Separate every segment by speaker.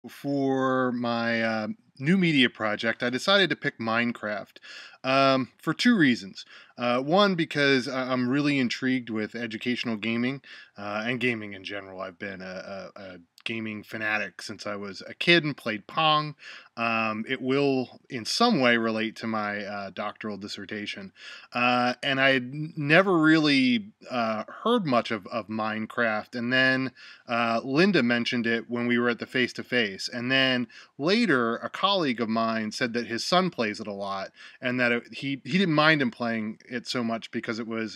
Speaker 1: For my new media project, I decided to pick Minecraft for two reasons. One, because I'm really intrigued with educational gaming and gaming in general. I've been a gaming fanatic since I was a kid and played Pong. It will, in some way, relate to my doctoral dissertation. And I had never really heard much of Minecraft. And then Linda mentioned it when we were at the face to face. And then later, a colleague of mine said that his son plays it a lot and that he didn't mind him playing it so much because it was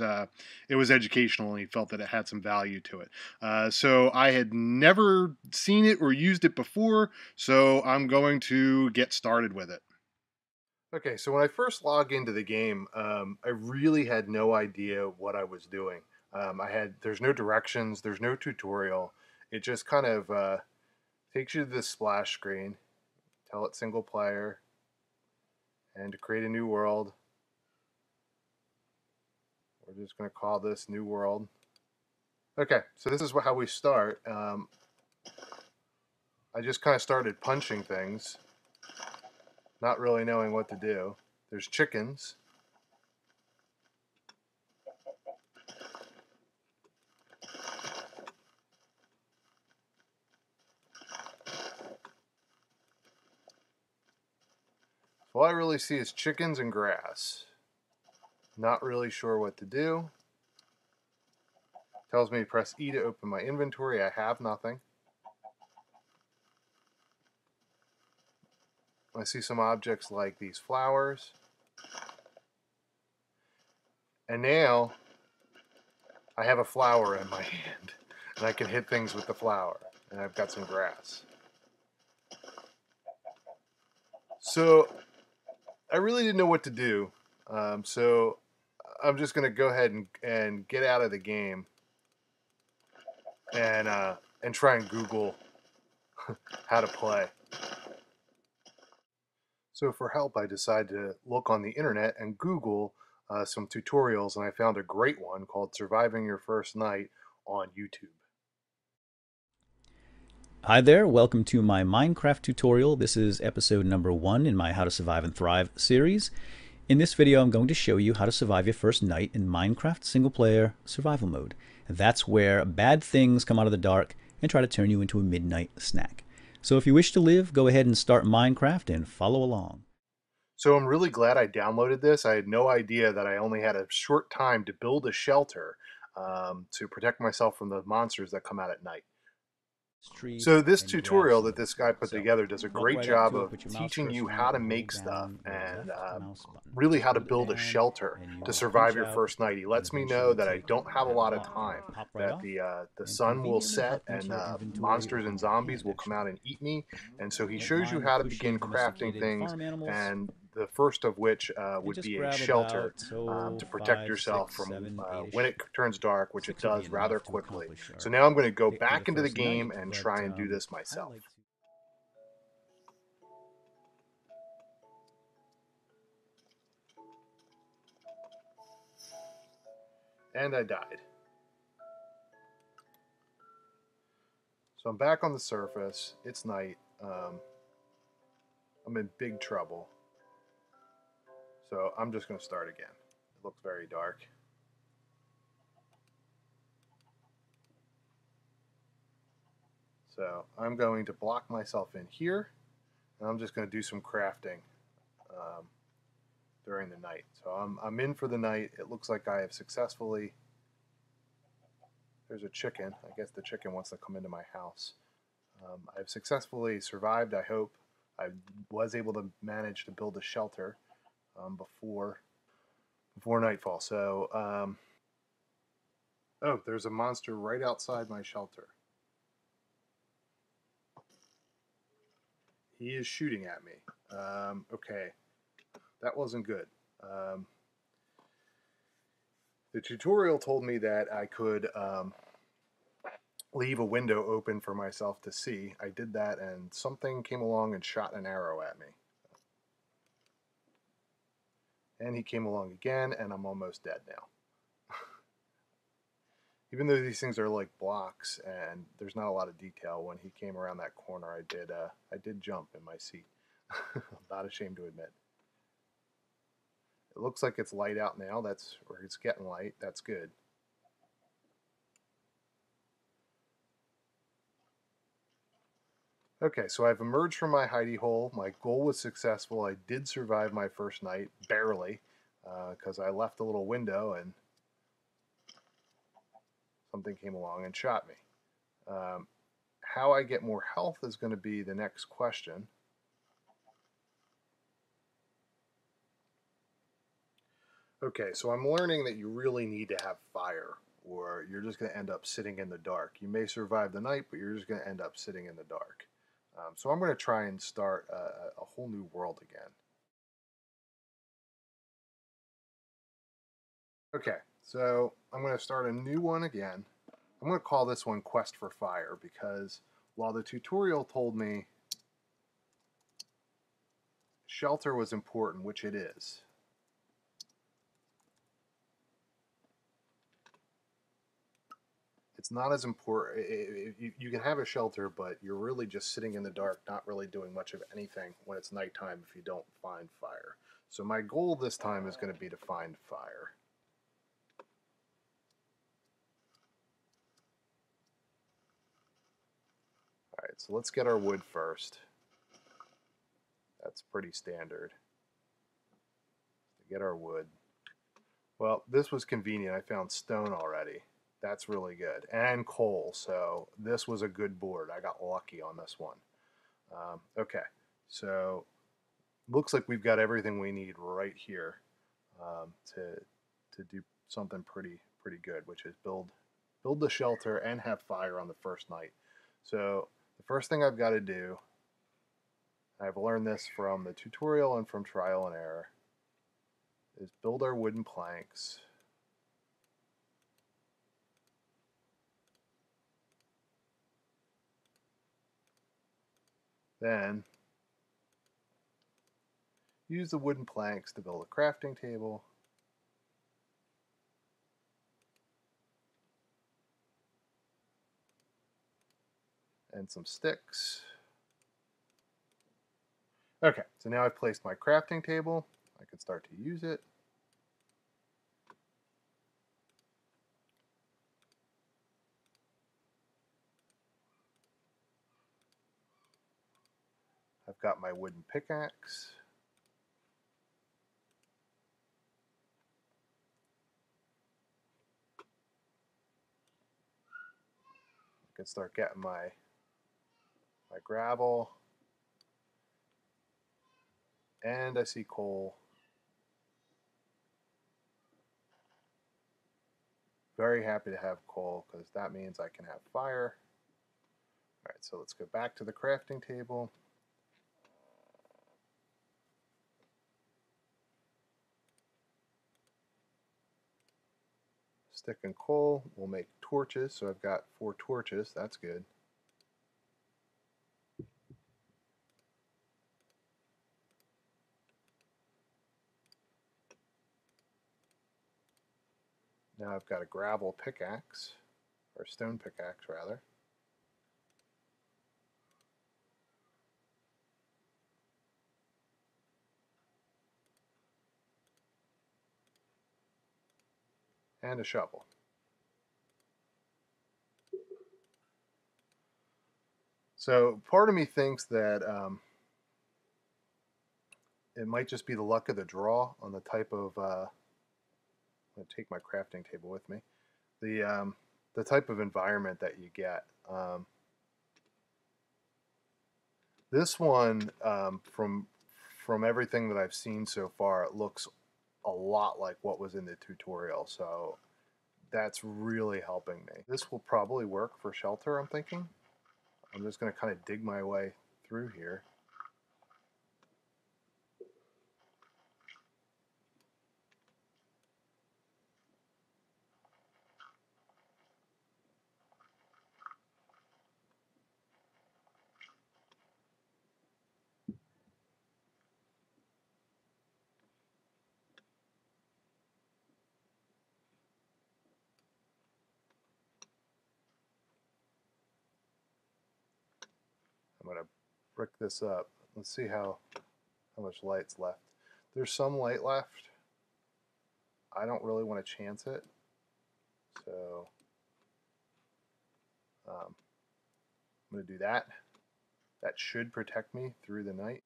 Speaker 1: educational and he felt that it had some value to it. So I had never seen it or used it before, so I'm going to get started with it. Okay, so when I first logged into the game, I really had no idea what I was doing. There's no directions, there's no tutorial. It just kind of takes you to this splash screen, tell it single player, and to create a new world. We're just going to call this new world. Okay, so this is how we start. I just kind of started punching things, not really knowing what to do. There's chickens. All I really see is chickens and grass. Not really sure what to do. Tells me to press E to open my inventory. I have nothing. I see some objects like these flowers. And now I have a flower in my hand. And I can hit things with the flower. And I've got some grass. So I really didn't know what to do. So I'm just going to go ahead and get out of the game and try and Google how to play. So for help, I decided to look on the internet and Google some tutorials, and I found a great one called Surviving Your First Night on YouTube.
Speaker 2: Hi there, welcome to my Minecraft tutorial. This is episode number 1 in my How to Survive and Thrive series. In this video, I'm going to show you how to survive your first night in Minecraft single-player survival mode. That's where bad things come out of the dark and try to turn you into a midnight snack. So if you wish to live, go ahead and start Minecraft and follow along.
Speaker 1: So I'm really glad I downloaded this. I had no idea that I only had a short time to build a shelter to protect myself from the monsters that come out at night.
Speaker 2: Tree
Speaker 1: So this
Speaker 2: and you grab
Speaker 1: tutorial that
Speaker 2: some.
Speaker 1: this guy put
Speaker 2: So
Speaker 1: together does a
Speaker 2: walk
Speaker 1: great
Speaker 2: right up
Speaker 1: job
Speaker 2: to it,
Speaker 1: of
Speaker 2: put your mouse
Speaker 1: teaching you
Speaker 2: cursor on
Speaker 1: how
Speaker 2: it,
Speaker 1: to
Speaker 2: and
Speaker 1: make
Speaker 2: hold
Speaker 1: stuff
Speaker 2: down your
Speaker 1: and
Speaker 2: left mouse button.
Speaker 1: really how to
Speaker 2: Hold it
Speaker 1: build a
Speaker 2: down,
Speaker 1: shelter
Speaker 2: and you
Speaker 1: to
Speaker 2: will
Speaker 1: survive
Speaker 2: punch
Speaker 1: your
Speaker 2: out,
Speaker 1: first night. He
Speaker 2: and
Speaker 1: lets me
Speaker 2: eventually
Speaker 1: know
Speaker 2: it's
Speaker 1: that I don't have a
Speaker 2: that
Speaker 1: lot of
Speaker 2: block.
Speaker 1: time,
Speaker 2: Pop right
Speaker 1: that
Speaker 2: off,
Speaker 1: the
Speaker 2: and
Speaker 1: sun will
Speaker 2: conveniently
Speaker 1: set
Speaker 2: hop into
Speaker 1: and
Speaker 2: your inventory
Speaker 1: monsters
Speaker 2: with
Speaker 1: and
Speaker 2: one
Speaker 1: zombies
Speaker 2: hand,
Speaker 1: will come
Speaker 2: actually.
Speaker 1: out and eat me. And so he
Speaker 2: Don't
Speaker 1: shows you
Speaker 2: mind
Speaker 1: how to begin
Speaker 2: pushing
Speaker 1: crafting
Speaker 2: domesticated
Speaker 1: things,
Speaker 2: farm animals.
Speaker 1: and the first of which
Speaker 2: And
Speaker 1: would
Speaker 2: just
Speaker 1: be a
Speaker 2: grab
Speaker 1: shelter
Speaker 2: about, so
Speaker 1: to protect
Speaker 2: 5,
Speaker 1: yourself
Speaker 2: 6,
Speaker 1: from
Speaker 2: 7,
Speaker 1: when
Speaker 2: 8-ish.
Speaker 1: it turns dark, which it
Speaker 2: 6 will be
Speaker 1: does rather
Speaker 2: enough to
Speaker 1: quickly.
Speaker 2: accomplish
Speaker 1: So
Speaker 2: our
Speaker 1: now I'm going to go
Speaker 2: for the
Speaker 1: back into the
Speaker 2: first
Speaker 1: game
Speaker 2: night,
Speaker 1: and
Speaker 2: but
Speaker 1: try and do this
Speaker 2: I
Speaker 1: myself.
Speaker 2: like to.
Speaker 1: And I died. So I'm back on the surface. It's night. I'm in big trouble. So I'm just going to start again. It looks very dark. So I'm going to block myself in here, and I'm just going to do some crafting um, during the night. So I'm in for the night. It looks like I have successfully... There's a chicken. I guess the chicken wants to come into my house. I've successfully survived, I hope. I was able to manage to build a shelter before nightfall. So, oh, there's a monster right outside my shelter. He is shooting at me. Okay, that wasn't good. The tutorial told me that I could leave a window open for myself to see. I did that, and something came along and shot an arrow at me. And he came along again, and I'm almost dead now. Even though these things are like blocks and there's not a lot of detail, when he came around that corner, I did jump in my seat. I'm not ashamed to admit. It looks like it's light out now. That's where it's getting light. That's good. Okay, so I've emerged from my hidey hole. My goal was successful. I did survive my first night, barely, because I left a little window and something came along and shot me. How I get more health is going to be the next question. Okay, so I'm learning that you really need to have fire, or you're just going to end up sitting in the dark. You may survive the night, but you're just going to end up sitting in the dark. So I'm going to try and start a whole new world again. Okay, so I'm going to start a new one again. I'm going to call this one Quest for Fire, because while the tutorial told me shelter was important, which it is, it's not as important. You can have a shelter, but you're really just sitting in the dark, not really doing much of anything when it's nighttime if you don't find fire. So my goal this time is going to be to find fire. All right, so let's get our wood first. That's pretty standard. To get our wood. Well, this was convenient. I found stone already. That's really good. And coal, so this was a good board. I got lucky on this one. Okay, so looks like we've got everything we need right here to do something pretty good, which is build the shelter and have fire on the first night. So the first thing I've got to do, I've learned this from the tutorial and from trial and error, is build our wooden planks. Then use the wooden planks to build a crafting table. And some sticks. Okay, so now I've placed my crafting table. I can start to use it. I've got my wooden pickaxe. I can start getting my gravel. And I see coal. Very happy to have coal because that means I can have fire. All right, so let's go back to the crafting table. Stick and coal will make torches, so I've got 4 torches. That's good. Now I've got a gravel pickaxe, or stone pickaxe rather. And a shovel. So part of me thinks that it might just be the luck of the draw on the type of. I'm going to take my crafting table with me. The type of environment that you get. This one, from everything that I've seen so far, it looks a lot like what was in the tutorial. So that's really helping me. This will probably work for shelter, I'm thinking. I'm just going to kind of dig my way through here. I'm going to brick this up. Let's see how much light's left. There's some light left. I don't really want to chance it. So I'm going to do that. That should protect me through the night.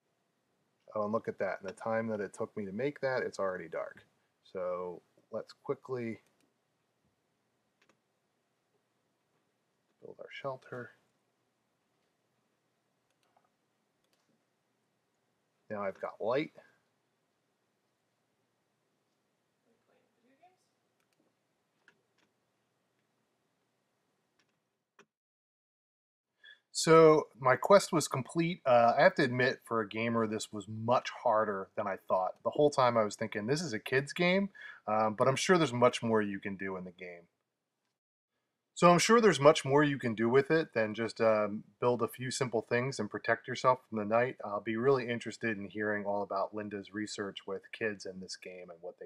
Speaker 1: Oh, and look at that. In the time that it took me to make that, it's already dark. So let's quickly build our shelter. Now I've got light. So my quest was complete. I have to admit, for a gamer, this was much harder than I thought. The whole time I was thinking, this is a kid's game, but I'm sure there's much more you can do in the game. So I'm sure there's much more you can do with it than just build a few simple things and protect yourself from the night. I'll be really interested in hearing all about Linda's research with kids in this game and what they